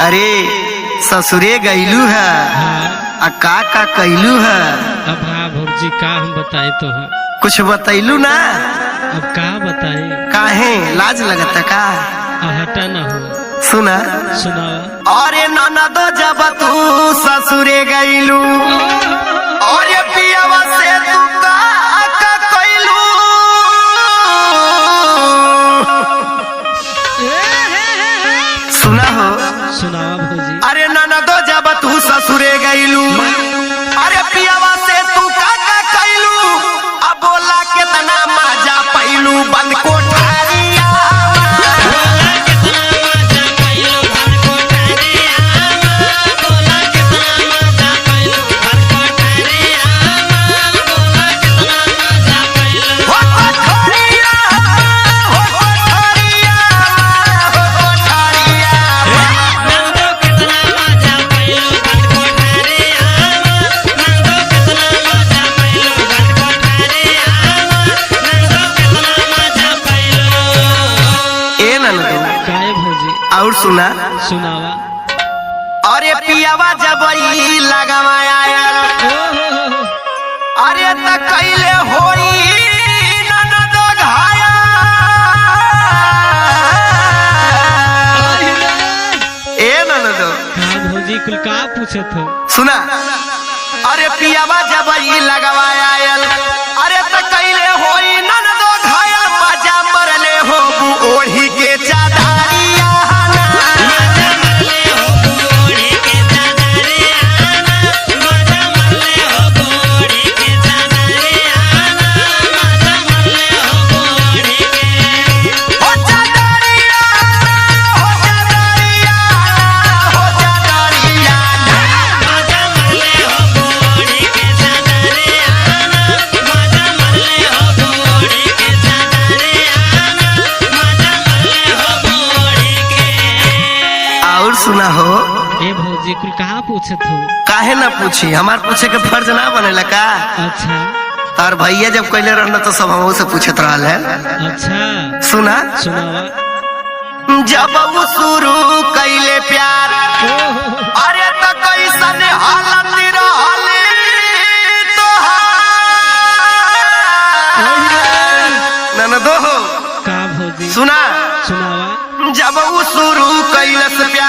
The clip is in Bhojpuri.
अरे ससुरे गईलू है। हाँ। का कैलू है। अब हाँ भौजी का हम बताए तो है। कुछ बतैलू ना। अब का बताए। काहे लाज लगता का। हटा ना हो। सुना सुनावा। अरे ननदो जब तू ससुरे गईलू और पियावा से तू का कैलू। सुना हो। सुनावा भौजी। अरे ननदो जब तू ससुरे गईलू अरे पियावा से तू का कैलू। अब बोला कितना मजा पैलू बंद कोठारिया। और सुना सुनावा। अरे पियावा जब लगवाया अरे त कैले होई ननदो घाया। ए ननदो भौजी कुल का पूछे थे। सुना अरे पियावा जब लगवाया अरे त कैले होई ननदो घाया। मजा मरले हो ओढ़ी के चादरिया। सुना हो। ए भौजी कुल कहाँ पूछे थे। काहे ना पूछी हमार पूछे के फर्ज ना बनेला का। अच्छा। और भैया जब कैले रहना तो सब हमसे पूछत रहल है। अच्छा सुना सुनावा। जब वो शुरू कैले प्यार अरे त कैसन हालत रहले तोहार। ननदो हो का भौजी। सुना सुनावा। जब वो शुरू कैलस प्यार